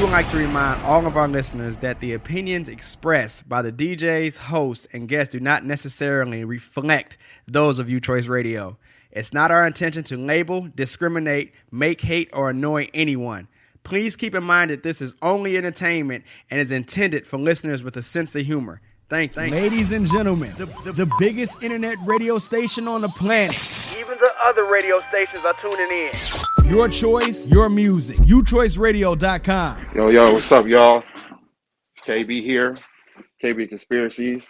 would like to remind all of our listeners that the opinions expressed by the DJs, hosts, and guests do not necessarily reflect those of UChoice Radio. It's not our intention to label, discriminate, make hate, or annoy anyone. Please keep in mind that this is only entertainment and is intended for listeners with a sense of humor. Thank you. Ladies and gentlemen, the biggest internet radio station on the planet. Even the other radio stations are tuning in. Your choice, your music. UChoiceradio.com. Yo, what's up, y'all? It's KB here. KB Conspiracies.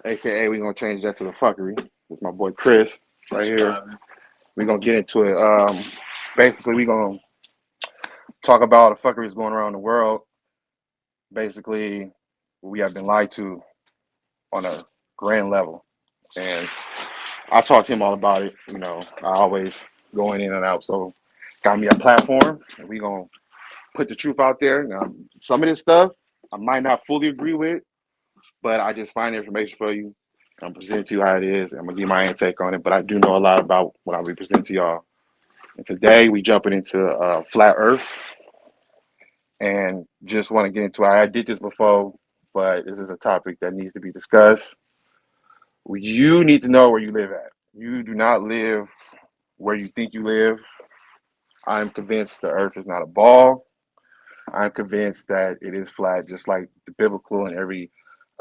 AKA, we're going to change that to the fuckery. With my boy Chris right here. We're going to get into it. Basically, we're going to talk about the fuckery that's going around the world. Basically, we have been lied to on a grand level. And I talked to him all about it. You know, I always going in and out. So got me a platform and we gonna put the truth out there. Now, some of this stuff I might not fully agree with, but I just find information for you. I'm presenting to you how it is. I'm gonna give my own take on it, but I do know a lot about what I'll be presenting to y'all. And today we jumping into flat Earth and just want to get into it. I did this before, but this is a topic that needs to be discussed. You need to know where you live at. You do not live where you think you live. I'm convinced the earth is not a ball. I'm convinced that it is flat, just like the biblical and every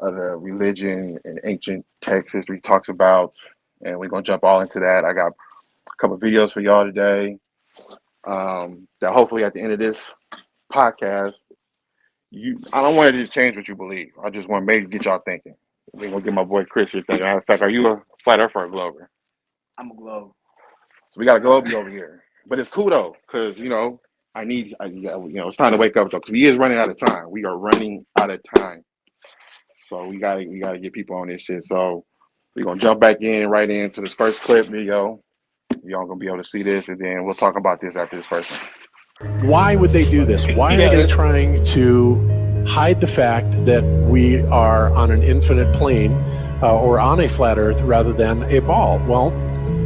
other religion and ancient text history talks about. And we're going to jump all into that. I got a couple of videos for y'all today that hopefully at the end of this podcast, I don't want to just change what you believe. I just want to maybe get y'all thinking. We're going to get my boy Chris here thinking. In fact, are you a flat earth or a glober? I'm a globe. So we got a globe over here. But it's cool though, because it's time to wake up though, because we is running out of time. We are running out of time. So we gotta get people on this shit. So we're gonna jump back right into this first clip. There you go. Y'all gonna be able to see this, and then we'll talk about this after this first one. Why would they do this? Why are they trying to hide the fact that we are on an infinite plane or on a flat earth rather than a ball? Well,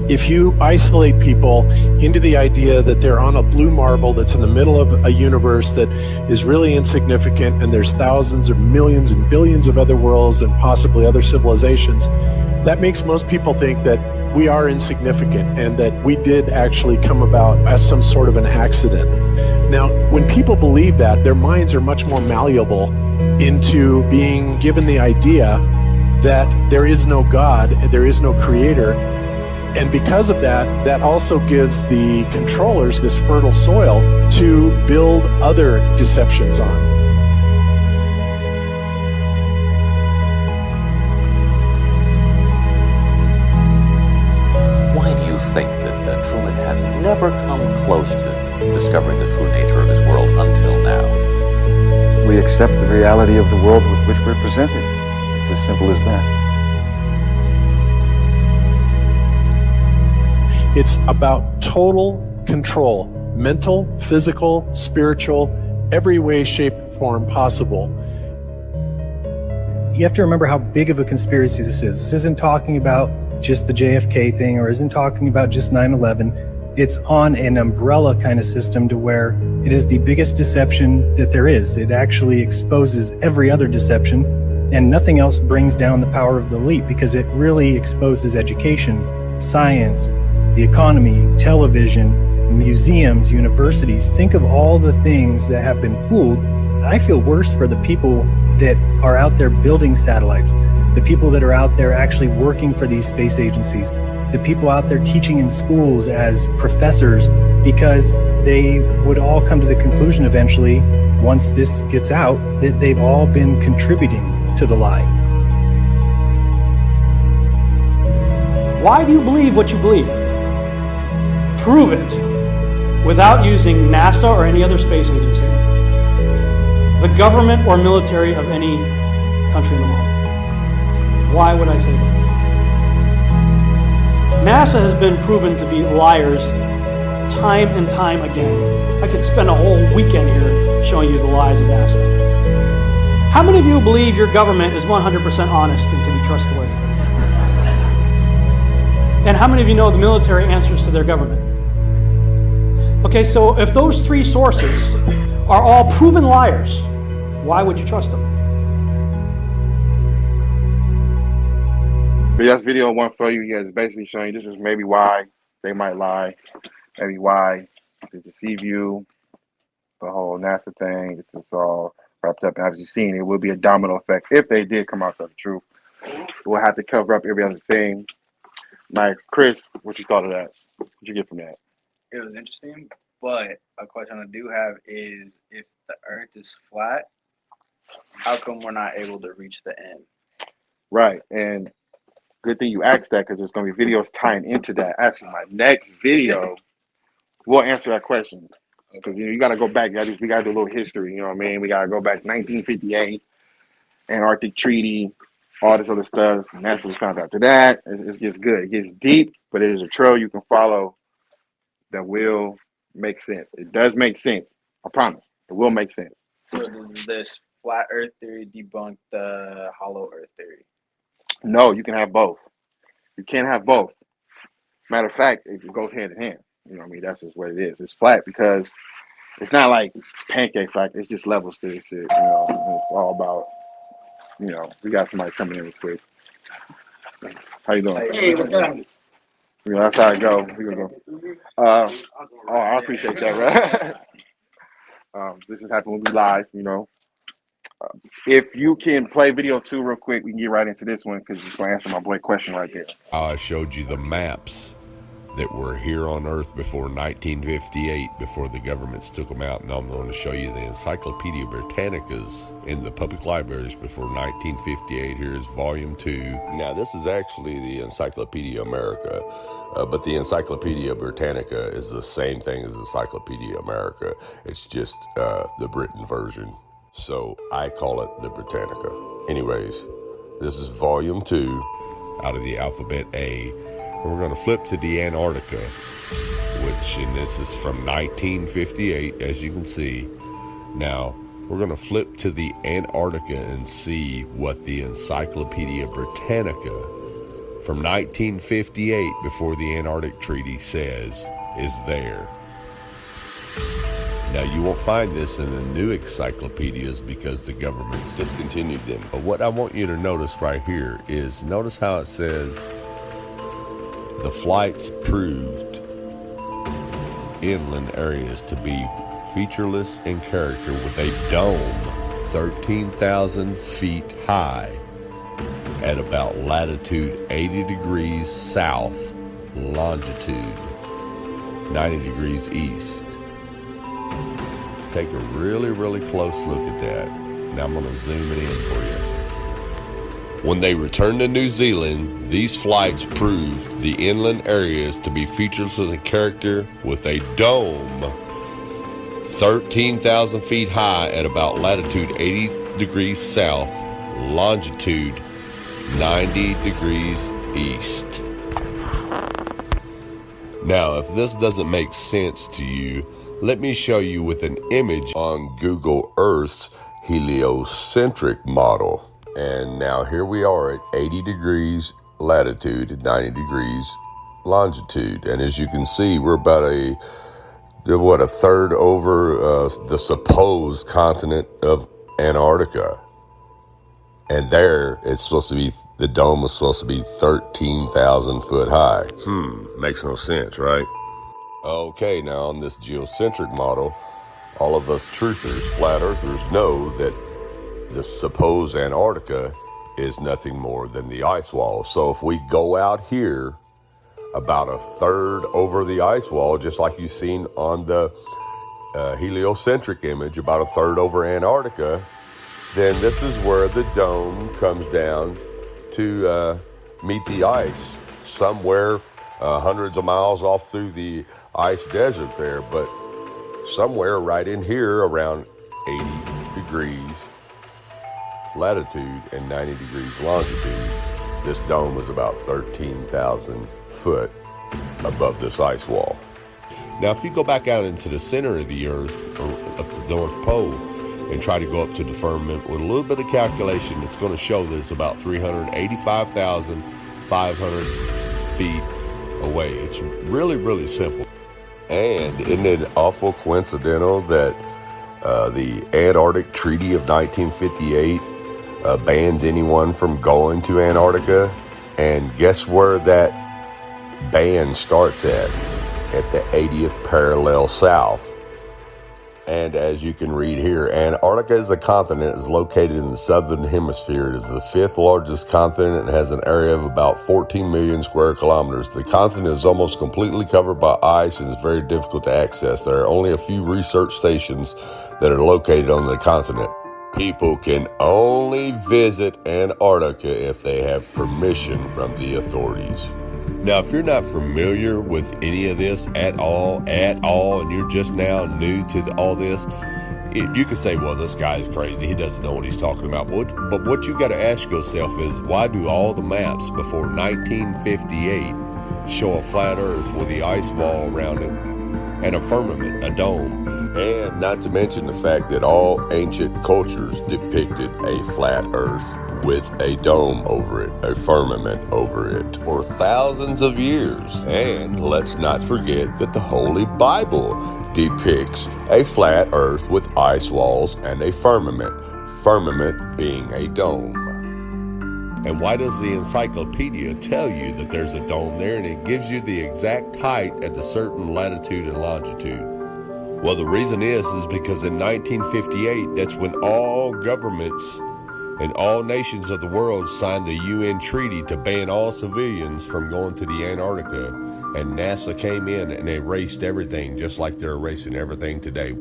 if you isolate people into the idea that they're on a blue marble that's in the middle of a universe that is really insignificant and there's thousands or millions and billions of other worlds and possibly other civilizations, that makes most people think that we are insignificant and that we did actually come about as some sort of an accident. Now, when people believe that, their minds are much more malleable into being given the idea that there is no God, there is no creator. And because of that, that also gives the controllers this fertile soil to build other deceptions on. Why do you think that Truman has never come close to discovering the true nature of his world until now? We accept the reality of the world with which we're presented. It's as simple as that. It's about total control, mental, physical, spiritual, every way, shape, form possible. You have to remember how big of a conspiracy this is. This isn't talking about just the JFK thing or isn't talking about just 9/11. It's on an umbrella kind of system to where it is the biggest deception that there is. It actually exposes every other deception, and nothing else brings down the power of the elite because it really exposes education, science, the economy, television, museums, universities. Think of all the things that have been fooled. I feel worse for the people that are out there building satellites, the people that are out there actually working for these space agencies, the people out there teaching in schools as professors, because they would all come to the conclusion eventually, once this gets out, that they've all been contributing to the lie. Why do you believe what you believe? Prove it without using NASA or any other space agency, the government or military of any country in the world. Why would I say that? NASA has been proven to be liars time and time again. I could spend a whole weekend here showing you the lies of NASA. How many of you believe your government is 100% honest and can be trustworthy? And how many of you know the military answers to their government? Okay, so if those three sources are all proven liars, why would you trust them? But that's video one for you. Yeah, it's basically showing you this is maybe why they might lie, maybe why they deceive you. The whole NASA thing, it's just all wrapped up. And as you've seen, it will be a domino effect if they did come out to the truth. We'll have to cover up every other thing. Like, Chris, what you thought of that? What you get from that? It was interesting, but a question I do have is, if the Earth is flat, how come we're not able to reach the end? Right, and good thing you asked that, because there's going to be videos tying into that. Actually, my next video will answer that question. Because you got to go back. We got to do a little history. You know what I mean? We got to go back to 1958, Antarctic Treaty, all this other stuff. And that's what we found out. After that, it gets good. It gets deep, but it is a trail you can follow that will make sense. It does make sense. I promise. It will make sense. So does this flat Earth theory debunk the hollow Earth theory? No, you can have both. You can't have both. Matter of fact, it goes hand in hand. You know what I mean? That's just what it is. It's flat because it's not like pancake flat. It's just levels to this shit. You know, it's all about, you know, we got somebody coming in real quick. How you doing? Hey, what's up? You know, that's how it go. We gonna go. I appreciate that, right? This is happening when we live, you know. If you can play video 2 real quick, we can get right into this one because it's going to answer my boy question right there. I showed you the maps that were here on Earth before 1958, before the governments took them out. Now I'm going to show you the Encyclopedia Britannicas in the public libraries before 1958. Here's volume 2. Now this is actually the Encyclopedia America, but the Encyclopedia Britannica is the same thing as Encyclopedia America. It's just the Britain version. So I call it the Britannica. Anyways, this is volume 2 out of the alphabet A. We're going to flip to the Antarctica, and this is from 1958, as you can see. Now, we're going to flip to the Antarctica and see what the Encyclopedia Britannica from 1958, before the Antarctic Treaty, says is there. Now, you won't find this in the new encyclopedias because the government's discontinued them. But what I want you to notice right here is, notice how it says, the flights proved inland areas to be featureless in character, with a dome 13,000 feet high at about latitude 80 degrees south, longitude 90 degrees east. Take a really, really close look at that. Now I'm going to zoom it in for you. When they returned to New Zealand, these flights proved the inland areas to be featureless in character, with a dome 13,000 feet high at about latitude 80 degrees south, longitude 90 degrees east. Now, if this doesn't make sense to you, let me show you with an image on Google Earth's heliocentric model. And now here we are at 80 degrees latitude and 90 degrees longitude. And as you can see, we're about a third over the supposed continent of Antarctica. And there, it's supposed to be, the dome is supposed to be 13,000 foot high. Makes no sense, right? Okay, now on this geocentric model, all of us truthers, flat earthers, know that the supposed Antarctica is nothing more than the ice wall. So if we go out here about a third over the ice wall, just like you've seen on the heliocentric image, about a third over Antarctica, then this is where the dome comes down to meet the ice, somewhere hundreds of miles off through the ice desert there, but somewhere right in here around 80 degrees latitude and 90 degrees longitude, this dome is about 13,000 foot above this ice wall. Now, if you go back out into the center of the Earth, or up the North Pole, and try to go up to the firmament with a little bit of calculation, it's going to show that it's about 385,500 feet away. It's really, really simple. And isn't it awful coincidental that The Antarctic Treaty of 1958 bans anyone from going to Antarctica. And guess where that ban starts at? At the 80th parallel south. And as you can read here, Antarctica as a continent is located in the southern hemisphere. It is the 5th largest continent and has an area of about 14 million square kilometers. The continent is almost completely covered by ice and is very difficult to access. There are only a few research stations that are located on the continent. People can only visit Antarctica if they have permission from the authorities. Now, if you're not familiar with any of this at all, and you're just now new to all this, you could say, well, this guy's crazy. He doesn't know what he's talking about. But what you got to ask yourself is, why do all the maps before 1958 show a flat Earth with the ice wall around it and a firmament, a dome? And not to mention the fact that all ancient cultures depicted a flat Earth with a dome over it, a firmament over it, for thousands of years. And let's not forget that the Holy Bible depicts a flat Earth with ice walls and a firmament being a dome. And why does the encyclopedia tell you that there's a dome there and it gives you the exact height at a certain latitude and longitude? Well, the reason is because in 1958, that's when all governments and all nations of the world signed the UN treaty to ban all civilians from going to the Antarctica. And NASA came in and erased everything, just like they're erasing everything today.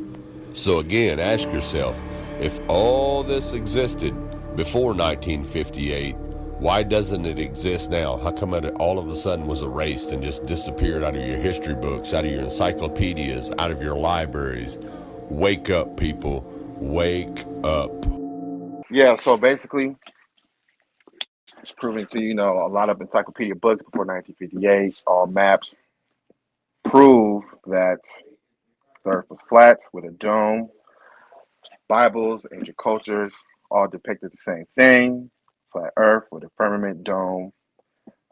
So again, ask yourself, if all this existed before 1958, why doesn't it exist now? How come it all of a sudden was erased and just disappeared out of your history books, out of your encyclopedias, out of your libraries? Wake up, people. Wake up. Yeah, so basically, it's proving to you, a lot of encyclopedia books before 1958, all maps prove that the Earth was flat with a dome. Bibles, ancient cultures, all depicted the same thing: flat Earth with a firmament dome.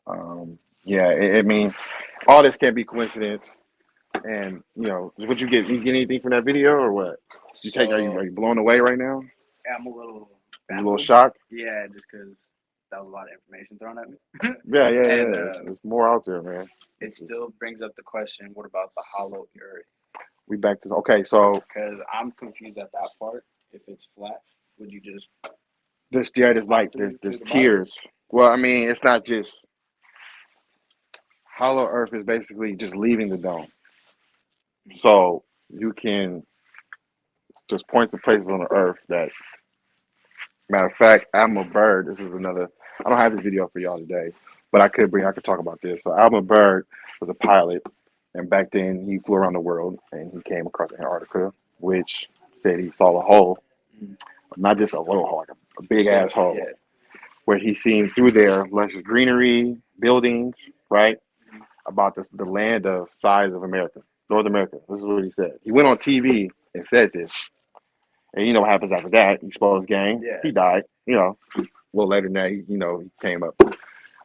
I mean, all this can't be coincidence. And what you get anything from that video or what? Are you blown away right now? Yeah, I'm a little shocked. Yeah, just because that was a lot of information thrown at me. Yeah. And, There's more out there, man. It still brings up the question: what about the hollow Earth? We back to so because I'm confused at that part. If it's flat, would you just there's tears. Well, I mean, it's not just hollow Earth is basically just leaving the dome. So you can just point to places on the Earth that. Matter of fact, Admiral Byrd. This is another. I don't have this video for y'all today, but I could talk about this. So Admiral Byrd was a pilot, and back then he flew around the world, and he came across Antarctica, which said he saw a hole, not just a little hole, like a big ass hole, where he seen through there lush greenery, buildings, right? About the land of size of America, North America. This is what he said. He went on TV and said this. And you know what happens after that? He exposed gang. Yeah. He died. A little later than that, he came up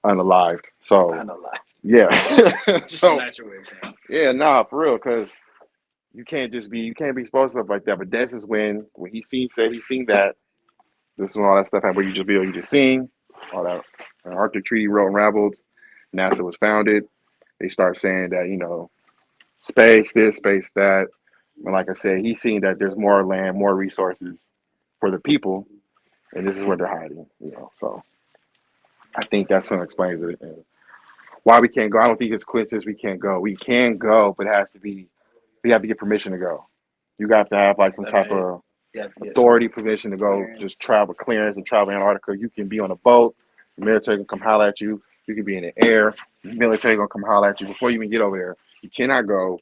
unalived. So, yeah. Just a nicer way of saying. Yeah, for real, because you can't be exposed to stuff like that. But this is when he said he seen that. This is when all that stuff happened. Where you just seen all that Arctic Treaty wrote unraveled. NASA was founded. They start saying that space this, space that. And like I said, he's seen that there's more land, more resources for the people, and this is where they're hiding. So I think that's what explains it. And why we can't go? I don't think it's coincidence we can't go. We can go, but it has to be. We have to get permission to go. You got to have like some type of authority permission to go. Just travel clearance and travel Antarctica. You can be on a boat. The military can come holler at you. You can be in the air. The military gonna come holler at you before you even get over there. You cannot go.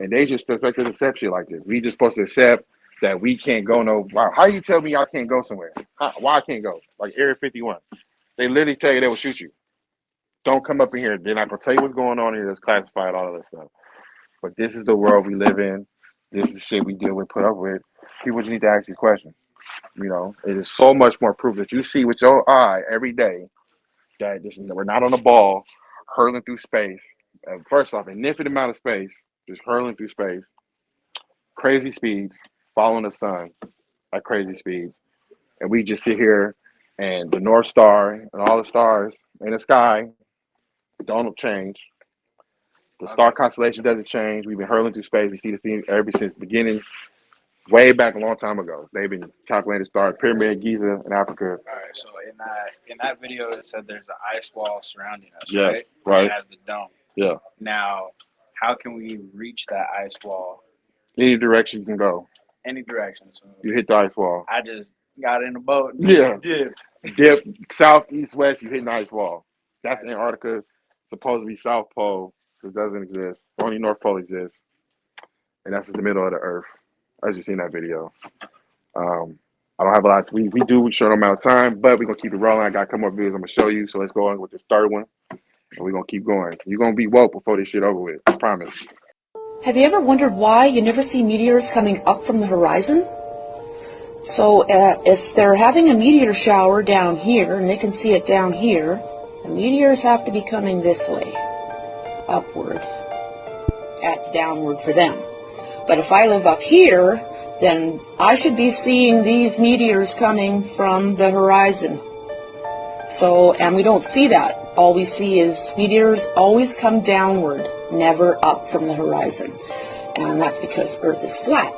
And they just expect us to accept shit like this. We just supposed to accept that we can't go wow. How you tell me I can't go somewhere? Why I can't go? Like Area 51. They literally tell you they will shoot you. Don't come up in here. They're not going to tell you what's going on here. It's classified, all of that stuff. But this is the world we live in. This is the shit we deal with, put up with. People just need to ask these questions. It is so much more proof that you see with your eye every day that we're not on a ball hurling through space. First off, an infinite amount of space. Just hurling through space, crazy speeds, following the sun at crazy speeds. And we just sit here and the North Star and all the stars in the sky don't change. The star constellation doesn't change. We've been hurling through space. We see the thing ever since the beginning, way back a long time ago. They've been calculating stars, Pyramid of Giza in Africa. All right, so in that video, it said there's an ice wall surrounding us, Yes, right? right. It has the dome. Yeah. Now, how can we reach that ice wall? Any direction you can go. Any direction. So You hit the ice wall. I just got in a boat and Yeah. dipped. Dip south, east, west, you hit the ice wall. That's Antarctica. Supposed to be South Pole. It doesn't exist. Only North Pole exists. And that's just the middle of the Earth. As you see in that video. I don't have a lot. We do short amount of time, but we're going to keep it rolling. I got a couple more videos I'm going to show you. So let's go on with this third one. And we're going to keep going. You're going to be woke before this shit over with. I promise. Have you ever wondered why you never see meteors coming up from the horizon? So if they're having a meteor shower down here, and they can see it down here, the meteors have to be coming this way, upward. That's downward for them. But if I live up here, then I should be seeing these meteors coming from the horizon. So, and we don't see that. All we see is meteors always come downward, never up from the horizon. And that's because Earth is flat.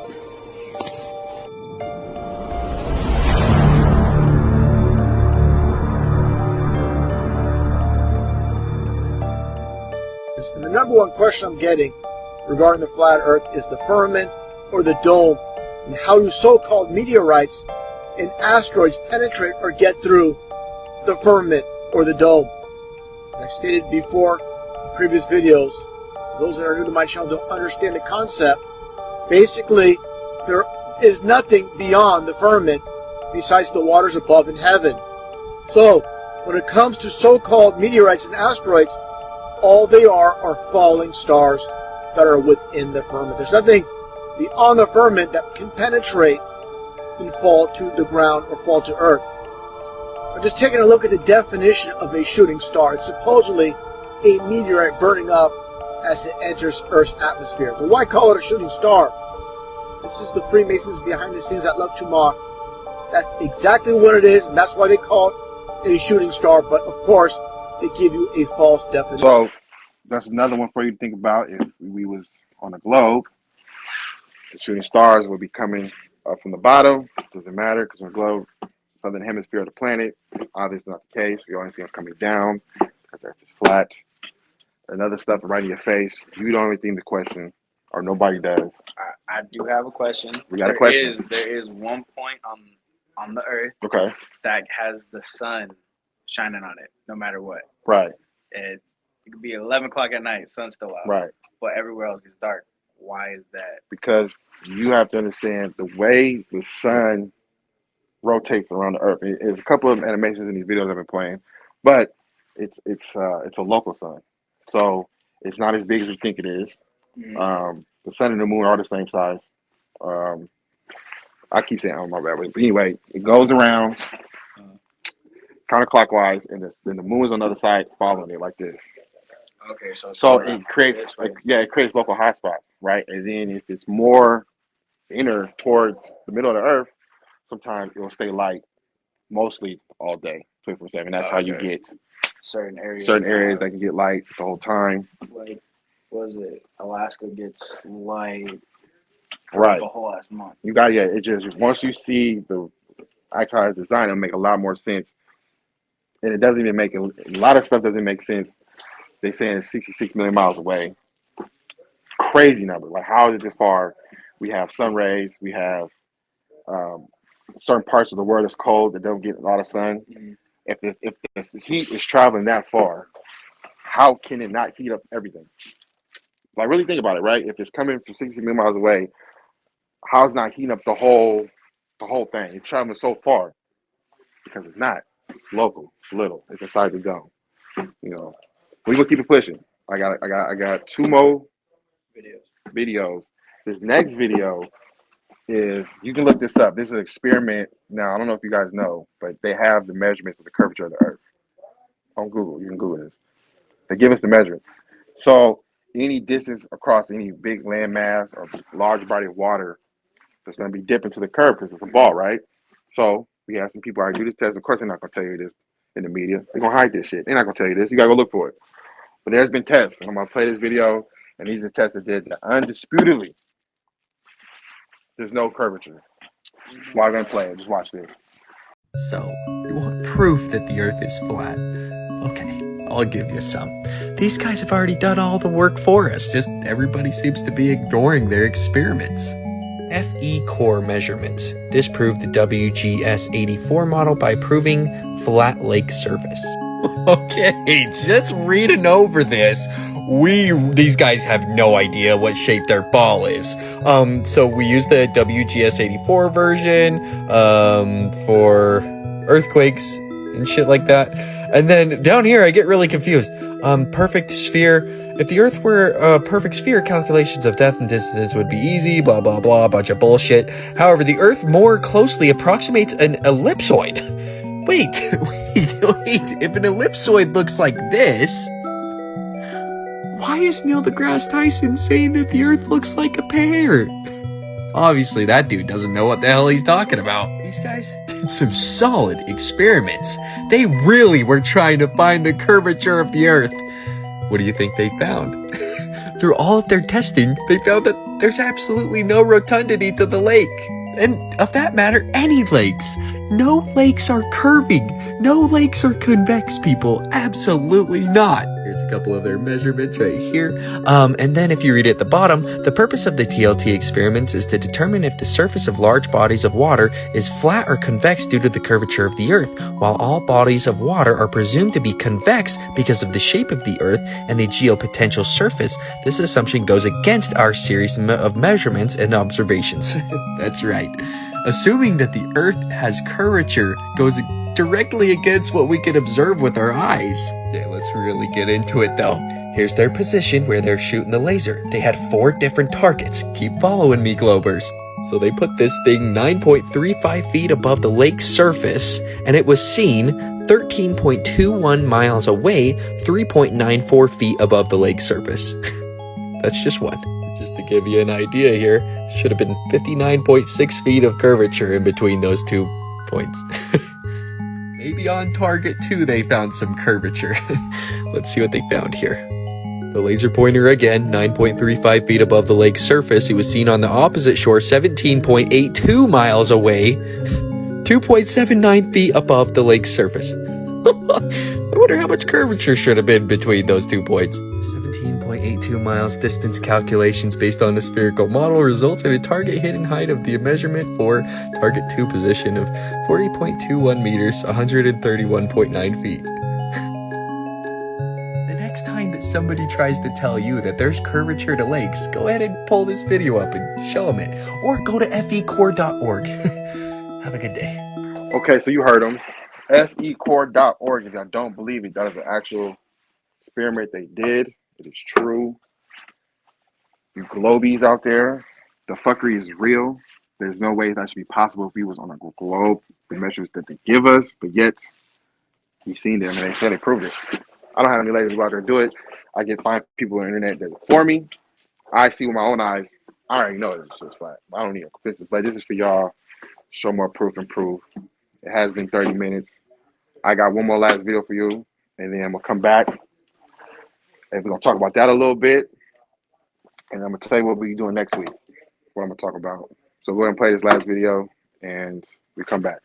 And the number one question I'm getting regarding the flat Earth is the firmament or the dome, and how do so-called meteorites and asteroids penetrate or get through the firmament or the dome. And I stated before in previous videos, those that are new to my channel don't understand the concept. Basically, there is nothing beyond the firmament besides the waters above in heaven. So, when it comes to so-called meteorites and asteroids, all they are falling stars that are within the firmament. There's nothing beyond the firmament that can penetrate and fall to the ground or fall to Earth. I'm just taking a look at the definition of a shooting star. It's supposedly a meteorite burning up as it enters Earth's atmosphere. Then why call it a shooting star? This is the Freemasons behind the scenes that love to mock. That's exactly what it is, and that's why they call it a shooting star. But of course, they give you a false definition. So that's another one for you to think about. If we was on a globe, the shooting stars would be coming up from the bottom. Doesn't matter because on the globe, southern hemisphere of the planet, obviously not the case. You only see them coming down because the Earth is flat. Another stuff right in your face. You don't even think the question, or nobody does. I do have a question. We got a question. There is one point on the Earth Okay. that has the sun shining on it, no matter what. Right. It could be 11 o'clock at night, sun's still out. Right. But everywhere else gets dark. Why is that? Because you have to understand the way the sun rotates around the Earth. There's a couple of animations in these videos I've been playing, but it's a local sun, so it's not as big as we think it is. Mm-hmm. The sun and the moon are the same size. I keep saying, oh my bad, but anyway, it goes around counterclockwise, and then the moon is on the other side following it like this. Okay, so it creates it creates local hotspots, right? And then if it's more inner towards the middle of the Earth, sometimes it will stay light mostly all day, 24/7. That's how you get certain areas that can get light the whole time. Like, was it Alaska gets light for Right. the whole last month? You got it just once you see the actual design, it'll make a lot more sense. And it doesn't even make a lot of stuff doesn't make sense. They're saying it's 66 million miles away. Crazy number. Like, how is it this far? We have sun rays. We have certain parts of the world that's cold that don't get a lot of sun. Mm-hmm. If the heat is traveling that far, how can it not heat up everything? Like, really think about it, right? If it's coming from 60 million miles away, how's not heating up the whole thing? It's traveling so far because it's not. It's local. It's little. It's inside the dome. You know, we will keep it pushing. I got two more videos. This next video is, you can look this up. This is an experiment. Now, I don't know if you guys know, but they have the measurements of the curvature of the Earth on Google. You can Google this. They give us the measurements. So any distance across any big landmass or large body of water, It's going to be dipping to the curve because it's a ball, right? So we have some people already do this test. Of course, they're not going to tell you this in the media. They're going to hide this shit. They're not going to tell you this. You got to go look for it. But there's been tests. I'm going to play this video, and these are tests that did that undisputedly. There's no curvature. Why I'm going to play it? Just watch this. So, you want proof that the Earth is flat? Okay, I'll give you some. These guys have already done all the work for us, just everybody seems to be ignoring their experiments. FE core measurements disproved the WGS-84 model by proving flat lake surface. Okay, just reading over this, these guys have no idea what shape their ball is. So we use the WGS-84 version, for earthquakes and shit like that. And then down here, I get really confused. Perfect sphere. If the Earth were a perfect sphere, calculations of depth and distance would be easy, blah, blah, blah, bunch of bullshit. However, the Earth more closely approximates an ellipsoid. Wait, if an ellipsoid looks like this, why is Neil deGrasse Tyson saying that the Earth looks like a pear? Obviously, that dude doesn't know what the hell he's talking about. These guys did some solid experiments. They really were trying to find the curvature of the Earth. What do you think they found? Through all of their testing, they found that there's absolutely no rotundity to the lake. And of that matter, any lakes. No lakes are curving. No lakes are convex, people. Absolutely not. Here's a couple of their measurements right here. And then if you read at the bottom, the purpose of the TLT experiments is to determine if the surface of large bodies of water is flat or convex due to the curvature of the Earth, while all bodies of water are presumed to be convex because of the shape of the Earth and the geopotential surface. This assumption goes against our series of measurements and observations. That's right. Assuming that the Earth has curvature goes directly against what we can observe with our eyes. Okay, let's really get into it though. Here's their position where they're shooting the laser. They had 4 different targets. Keep following me, Globers. So they put this thing 9.35 feet above the lake's surface, and it was seen 13.21 miles away, 3.94 feet above the lake's surface. That's just one. Just to give you an idea here, it should have been 59.6 feet of curvature in between those 2 points. Maybe on target 2 they found some curvature. Let's see what they found here. The laser pointer again, 9.35 feet above the lake's surface. It was seen on the opposite shore, 17.82 miles away, 2.79 feet above the lake's surface. I wonder how much curvature should have been between those 2 points. 17.82 miles. Distance calculations based on the spherical model results in a target hidden height of the measurement for target 2 position of 40.21 meters, 131.9 feet. The next time that somebody tries to tell you that there's curvature to lakes, go ahead and pull this video up and show them it. Or go to fecore.org. Have a good day. Okay, so you heard them. fecore.org. If y'all don't believe it, that is an actual experiment they did. It is true. You globies out there, the fuckery is real. There's no way that should be possible if we was on a globe. The measures that they give us, but yet we've seen them and they said they proved it. I don't have any ladies go out there and do it. I get find people on the internet that for me. I see with my own eyes. I already know it's just flat. I don't need a convincing, but this is for y'all. Show more proof and proof. It has been 30 minutes. I got one more last video for you, and then I'm going to come back, and we're going to talk about that a little bit, and I'm going to tell you what we're doing next week, what I'm going to talk about. So we're going to play this last video, and we come back.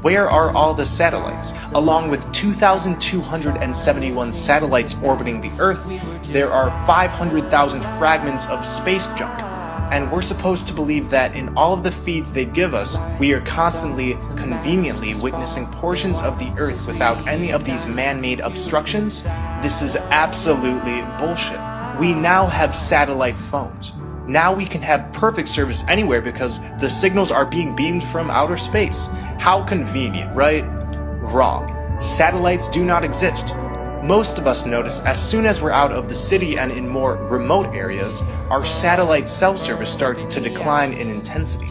Where are all the satellites? Along with 2,271 satellites orbiting the Earth, there are 500,000 fragments of space junk. And we're supposed to believe that in all of the feeds they give us, we are constantly, conveniently witnessing portions of the Earth without any of these man-made obstructions? This is absolutely bullshit. We now have satellite phones. Now we can have perfect service anywhere because the signals are being beamed from outer space. How convenient, right? Wrong. Satellites do not exist. Most of us notice as soon as we're out of the city and in more remote areas, our satellite cell service starts to decline in intensity.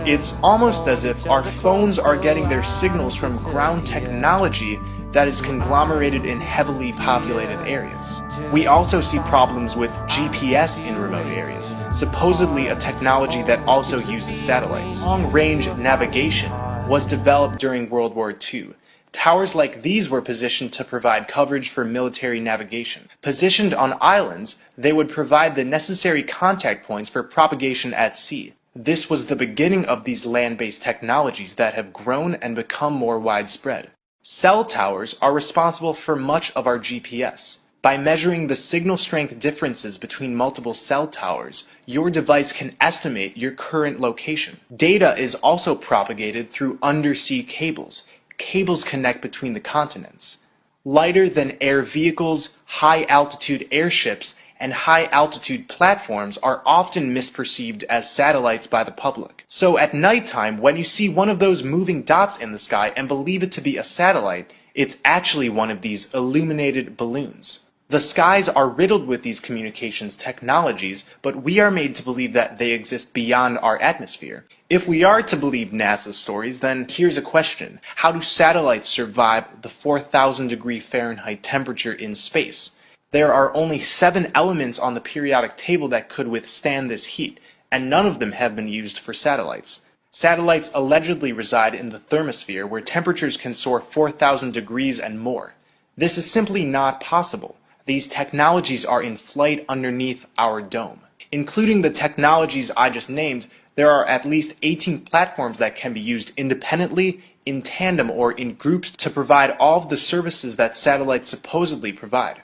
It's almost as if our phones are getting their signals from ground technology that is conglomerated in heavily populated areas. We also see problems with GPS in remote areas, supposedly a technology that also uses satellites. Long-range navigation was developed during World War II. Towers like these were positioned to provide coverage for military navigation. Positioned on islands, they would provide the necessary contact points for propagation at sea. This was the beginning of these land-based technologies that have grown and become more widespread. Cell towers are responsible for much of our GPS. By measuring the signal strength differences between multiple cell towers, your device can estimate your current location. Data is also propagated through undersea cables. Cables connect between the continents. Lighter than air vehicles, high-altitude airships, and high-altitude platforms are often misperceived as satellites by the public. So at nighttime, when you see one of those moving dots in the sky and believe it to be a satellite, it's actually one of these illuminated balloons. The skies are riddled with these communications technologies, but we are made to believe that they exist beyond our atmosphere. If we are to believe NASA's stories, then here's a question. How do satellites survive the 4,000 degree Fahrenheit temperature in space? There are only 7 elements on the periodic table that could withstand this heat, and none of them have been used for satellites. Satellites allegedly reside in the thermosphere, where temperatures can soar 4,000 degrees and more. This is simply not possible. These technologies are in flight underneath our dome. Including the technologies I just named, there are at least 18 platforms that can be used independently, in tandem, or in groups to provide all of the services that satellites supposedly provide.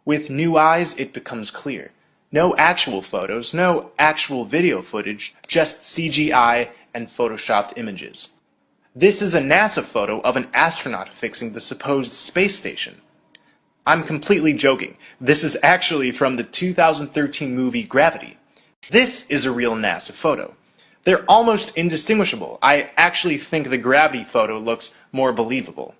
With new eyes, it becomes clear. No actual photos, no actual video footage, just CGI and photoshopped images. This is a NASA photo of an astronaut fixing the supposed space station. I'm completely joking. This is actually from the 2013 movie Gravity. This is a real NASA photo. They're almost indistinguishable. I actually think the Gravity photo looks more believable.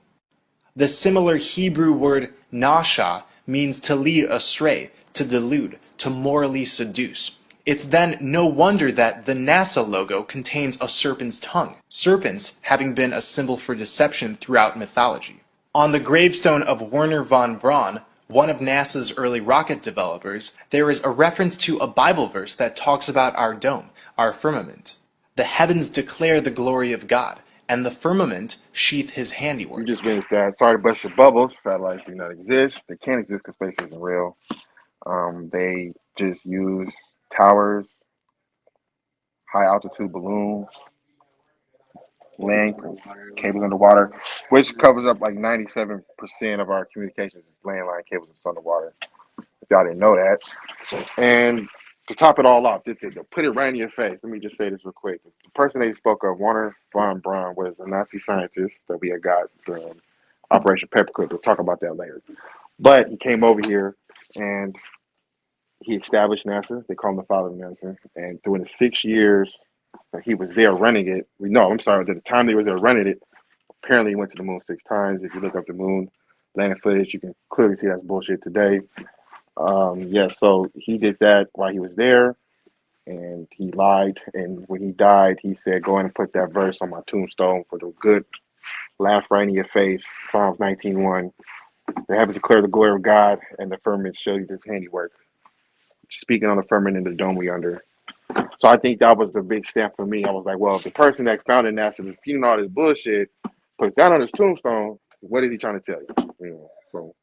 The similar Hebrew word nasha means to lead astray, to delude, to morally seduce. It's then no wonder that the NASA logo contains a serpent's tongue, serpents having been a symbol for deception throughout mythology. On the gravestone of Wernher von Braun, one of NASA's early rocket developers, there is a reference to a Bible verse that talks about our dome, our firmament. The heavens declare the glory of God, and the firmament sheath his handiwork. You just finished that. Sorry to bust your bubbles. Satellites do not exist. They can't exist because space isn't real. They just use towers, high-altitude balloons, land cables underwater, which covers up like 97% of our communications is landline cables that's underwater. If y'all didn't know that. And to top it all off, they'll put it right in your face. Let me just say this real quick. The person they spoke of, Wernher von Braun, was a Nazi scientist that we had got during Operation Paperclip. We'll talk about that later. But he came over here and he established NASA. They call him the father of NASA. And during the 6 years that he was there running it, at the time they were there running it, apparently he went to the moon 6 times. If you look up the moon landing footage, you can clearly see that's bullshit today. So he did that while he was there, and he lied. And when he died, he said, go in and put that verse on my tombstone for the good, laugh right in your face, Psalms 19:1. The heavens declare the glory of God, and the firmament show you his handiwork. Speaking on the firmament in the dome we under. So I think that was the big step for me. I was like, well, if the person that founded NASA is repeating all this bullshit, puts that on his tombstone, what is he trying to tell you? So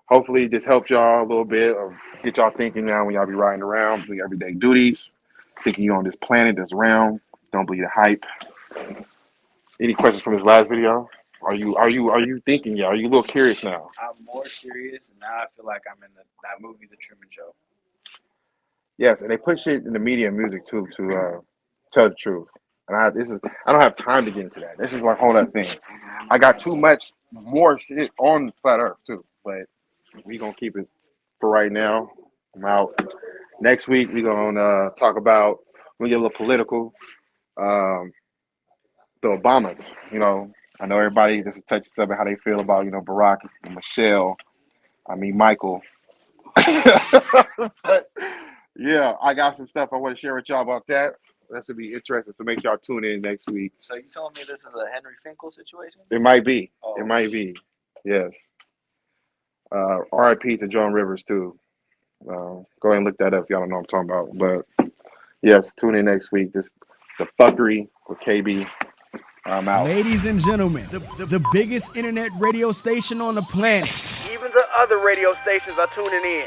hopefully this helps y'all a little bit, or get y'all thinking now when y'all be riding around, doing everyday duties, thinking you on this planet, this realm. Don't believe the hype. Any questions from this last video? Are you thinking? Yeah, are you a little curious now? I'm more curious, and now I feel like I'm in that movie, The Truman Show. Yes, and they put shit in the media and music too to tell the truth. And I don't have time to get into that. This is like a whole other thing. I got too much more shit on Flat Earth too, but we gonna keep it for right now. I'm out. Next week we gonna talk about. We get a little political. The Obamas. I know everybody just touches up how they feel about Barack and Michelle I mean Michael. But yeah, I got some stuff I want to share with y'all about that. That's gonna be interesting. So make y'all tune in next week. So you telling me this is a Henry Finkel situation? It might be. Oh, it might be. Yes. R.I.P. to Joan Rivers too. Go ahead and look that up if y'all don't know what I'm talking about. But yes, tune in next week. This the fuckery with KB. I'm out. Ladies and gentlemen, the biggest internet radio station on the planet. Even the other radio stations are tuning in.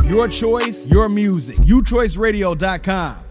Your choice, your music. UChoiceRadio.com.